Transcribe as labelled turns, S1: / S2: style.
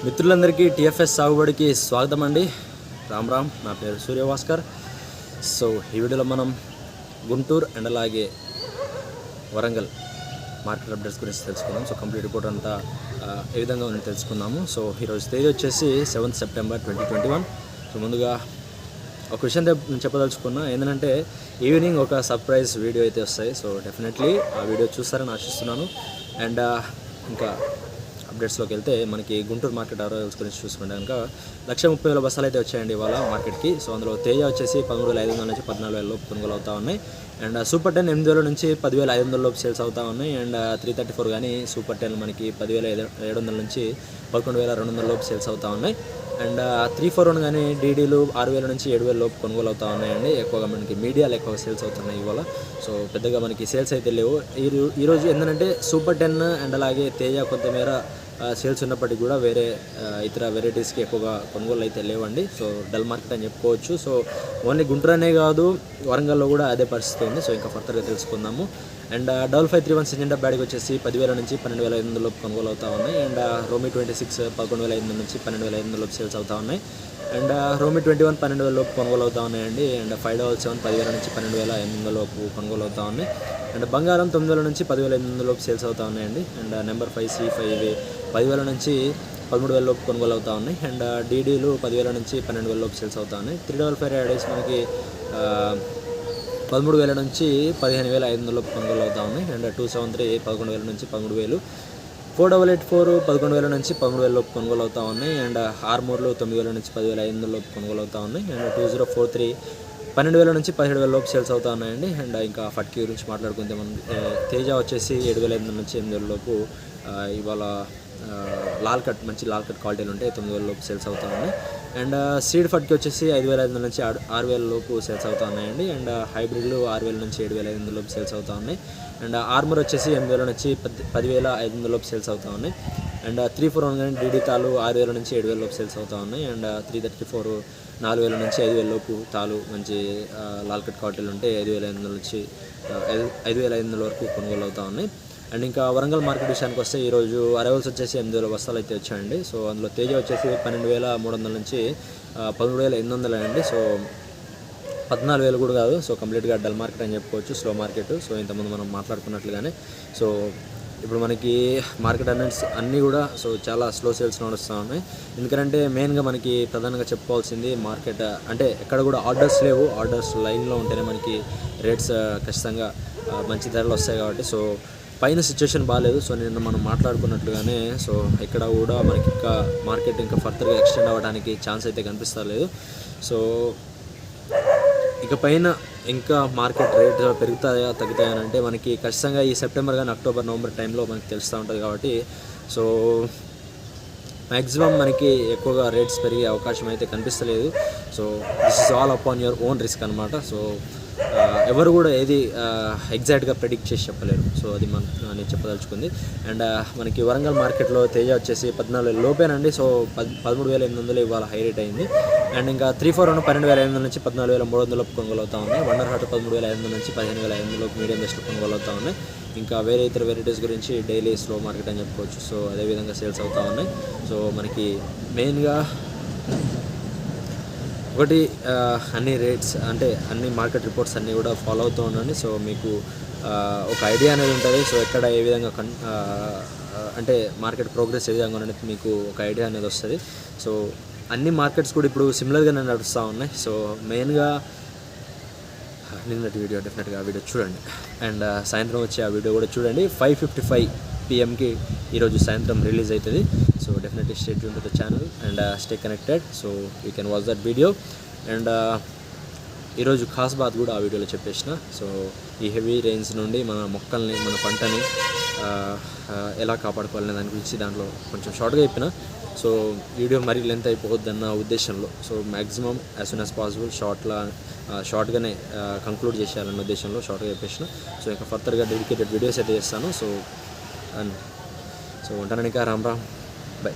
S1: మిత్రులందరికీ TFS సాగుబడికి స్వాగతం అండి. రామ్ రామ్, నా పేరు సూర్యభాస్కర్. సో ఈ వీడియోలో మనం గుంటూరు అండ్ అలాగే వరంగల్ మార్కెట్ అప్డేట్స్ గురించి తెలుసుకుందాం. సో కంప్లీట్ రిపోర్ట్ అంతా ఏ విధంగా ఉందని తెలుసుకుందాము. సో ఈరోజు తేదీ వచ్చేసి 7th September 2021. సో ముందుగా ఒక విషయం చెప్పదలుచుకున్నా ఏంటంటే ఈవినింగ్ ఒక సర్ప్రైజ్ వీడియో అయితే వస్తాయి. సో డెఫినెట్లీ ఆ వీడియో చూస్తారని ఆశిస్తున్నాను. అండ్ ఇంకా అప్డేట్స్లోకి వెళ్తే మనకి గుంటూరు మార్కెట్ అరైవల్స్ గురించి చూసుకుంటే కనుక 130,000 బస్తాలు అయితే వచ్చాయండి ఇవాళ మార్కెట్కి. సో అందులో తేజ వచ్చేసి 13,500 నుంచి 14,000 లోపు కొనుగోలు అవుతూ ఉన్నాయి. అండ్ సూపర్ 10 8,000 నుంచి 10,500 లోపు సేల్స్ అవుతూ ఉన్నాయి. అండ్ 334 కానీ సూపర్ 10 మనకి 10,700 నుంచి 11,200 లోపు సేల్స్ అవుతూ ఉన్నాయి. అండ్ 341 కానీ డీడీలు 6,000 నుంచి 7,000 లోపు కొనుగోలు అవుతూ ఉన్నాయండి. ఎక్కువగా మనకి మీడియాలు ఎక్కువ సేల్స్ అవుతున్నాయి ఇవాళ. సో పెద్దగా మనకి సేల్స్ అయితే లేవు ఈరోజు. ఏంటంటే సూపర్ 10 అండ్ అలాగే తేజ కొంతమేర సేల్స్ ఉన్నప్పటికీ కూడా వేరే ఇతర వెరైటీస్కి ఎక్కువగా కొనుగోలు అయితే లేవండి. సో డల్ మార్కెట్ అని చెప్పుకోవచ్చు. సో ఓన్లీ గుంటూరు అనే కాదు, వరంగల్లో కూడా అదే పరిస్థితి ఉంది. సో ఇంకా ఫర్దర్గా తెలుసుకుందాము. అండ్ 5531 సిజెండా బ్యాడ్కి వచ్చేసి 10,000 నుంచి 12,500 లోపు కొనుగోలు అవుతూ ఉన్నాయి. అండ్ రోమి 26 11,500 నుంచి 12,500 లోపు సేల్స్ అవుతూ ఉన్నాయి. అండ్ రోమి 21 12,000 లోపు కొనుగోలు అవుతూ ఉన్నాయండి. అండ్ 577 10,000 నుంచి 12,800 లోపు కొనుగోలు అవుతూ ఉన్నాయి. అండ్ బంగారం 9,000 నుంచి 10,800 లోపు సేల్స్ అవుతూ ఉన్నాయండి. అండ్ నెంబర్ 5 C5 ఇవి 10,000 నుంచి 13,000 లోపు కొనుగోలు అవుతూ ఉన్నాయి. అండ్ డీడీలు 10,000 నుంచి 12,000 లోపు సేల్స్ అవుతా ఉన్నాయి. 355 రైడీస్ మనకి 13,000 నుంచి 15,500 లోపు కొనుగోలు అవుతా ఉన్నాయి. అండ్ 273 11,000 నుంచి 13,000. 4884 11,000 నుంచి 13,000 లోపు కొనుగోలు అవుతా ఉన్నాయి. అండ్ ఆర్మూర్లు 9,000 నుంచి 10,500 లోపు కొనుగోలు అవుతా ఉన్నాయి. అండ్ 2043 12,000 నుంచి 17,000 లోపు సేల్స్ అవుతా ఉన్నాయండి. అండ్ ఇంకా ఫట్కి గురించి మాట్లాడుకుంటే మనం తేజ వచ్చేసి 7,500 నుంచి 8,000 లోపు ఇవాళ మంచి లాల్ కట్ క్వాలిటీలు ఉంటే 9,000 లోపు సేల్స్ అవుతా ఉన్నాయి. అండ్ సీడ్ ఫట్కి వచ్చేసి 5,500 నుంచి 6,000 లోపు సేల్స్ అవుతా ఉన్నాయండి. అండ్ హైబ్రిడ్లు 6,000 నుంచి 7,500 లోపు సేల్స్ అవుతా ఉన్నాయి. అండ్ ఆర్మర్ వచ్చేసి 8,000 నుంచి 10,500 లోపు సేల్స్ అవుతా ఉన్నాయి. అండ్ 341 కానీ డీడీ తాలు 6,000 నుంచి 7,000 లోపు సేల్స్ అవుతా ఉన్నాయి. అండ్ 334 4,000 నుంచి 5,000 లోపు తాలు మంచి లాల్ కట్ క్వాలిటీలు ఉంటే 5,500 నుంచి 5,500 వరకు కొనుగోలు అవుతా ఉన్నాయి. అండ్ ఇంకా వరంగల్ మార్కెట్ విషయానికి వస్తే ఈరోజు అరైవల్స్ వచ్చేసి 8,000 బస్తాలు అయితే వచ్చాయండి. సో అందులో తేజ వచ్చేసి 12,300 నుంచి 13,800 అండి. సో 14,000 కూడా కాదు. సో కంప్లీట్గా డల్ మార్కెట్ అని చెప్పుకోవచ్చు, స్లో మార్కెట్. సో ఇంతకుముందు మనం మాట్లాడుకున్నట్లుగానే సో ఇప్పుడు మనకి మార్కెట్ అన్నీ కూడా సో చాలా స్లో సేల్స్ నడుస్తూ ఉన్నాయి. ఎందుకంటే మెయిన్గా మనకి ప్రధానంగా చెప్పుకోవాల్సింది మార్కెట్ అంటే ఎక్కడ కూడా ఆర్డర్స్ లేవు. ఆర్డర్స్ లైన్లో ఉంటేనే మనకి రేట్స్ ఖచ్చితంగా మంచి ధరలు వస్తాయి కాబట్టి. సో పైన సిచ్యువేషన్ బాగాలేదు. సో నిన్న మనం మాట్లాడుకున్నట్లుగానే సో ఇక్కడ కూడా మనకి ఇంకా మార్కెట్ ఇంకా ఫర్దర్గా ఎక్స్టెండ్ అవ్వడానికి ఛాన్స్ అయితే కనిపిస్తలేదు. సో ఇక పైన ఇంకా మార్కెట్ రేట్ పెరుగుతాయా తగ్గుతాయని అంటే మనకి ఖచ్చితంగా ఈ సెప్టెంబర్ కానీ అక్టోబర్ నవంబర్ టైంలో మనకి తెలుస్తూ ఉంటుంది కాబట్టి సో మ్యాక్సిమం మనకి ఎక్కువగా రేట్స్ పెరిగే అవకాశం అయితే కనిపిస్తలేదు. So this is all upon your own risk అనమాట. సో ఎవరు కూడా ఏది ఎగ్జాక్ట్గా ప్రెడిక్ట్ చేసి చెప్పలేరు. సో అది నేను చెప్పదలుచుకుంది. అండ్ మనకి వరంగల్ మార్కెట్లో తేజ వచ్చేసి 14,000 లోపేనండి. సో 13,800 ఇవాళ హై రేట్ అయింది. అండ్ ఇంకా 341 12,500 నుంచి 14,300 లోపు కొనుగోలు అవుతా ఉన్నాయి. వండర్ హార్ట్ 13,500 నుంచి 15,500 లోపు మీడియం బెస్ట్లో కొనుగోలు అవుతా ఉన్నాయి. ఇంకా వేరే ఇతర వెరైటీస్ గురించి డైలీ స్లో మార్కెట్ అని చెప్పుకోవచ్చు. సో అదేవిధంగా సేల్స్ అవుతూ ఉన్నాయి. సో మనకి మెయిన్గా ఒకటి అన్ని రేట్స్ అంటే అన్ని మార్కెట్ రిపోర్ట్స్ అన్నీ కూడా ఫాలో అవుతూ ఉండండి. సో మీకు ఒక ఐడియా అనేది ఉంటుంది. సో ఎక్కడ ఏ విధంగా అంటే మార్కెట్ ప్రోగ్రెస్ ఏ విధంగా అనేది మీకు ఒక ఐడియా అనేది వస్తుంది. సో అన్ని మార్కెట్స్ కూడా ఇప్పుడు సిమిలర్గానే నడుస్తూ ఉన్నాయి. సో మెయిన్గా నిన్నటి వీడియో డెఫినెట్గా ఆ వీడియో చూడండి. అండ్ సాయంత్రం వచ్చి ఆ వీడియో కూడా చూడండి. 5:55 PM ఈరోజు సాయంత్రం రిలీజ్ అవుతుంది. So definitely stay tune to the channel and stay connected. So you can watch that video. And ఈరోజు ఖాస్ బాత్ కూడా ఆ వీడియోలో చెప్పేసిన. సో ఈ హెవీ రెయిన్స్ నుండి మన మొక్కల్ని మన పంటని ఎలా కాపాడుకోవాలనే దాని గురించి దాంట్లో కొంచెం షార్ట్గా చెప్పిన. సో వీడియో మరీ లెంత్ అయిపోవద్దన్న ఉద్దేశంలో so maximum as soon as possible షార్ట్గానే కంక్లూడ్ చేసేయాలన్న ఉద్దేశంలో షార్ట్గా చెప్పేసిన. సో ఇంకా ఫర్దర్గా డెడికేటెడ్ వీడియోస్ అయితే చేస్తాను. సో ఉంటాను ఇంకా రామ్ రామ్, బై.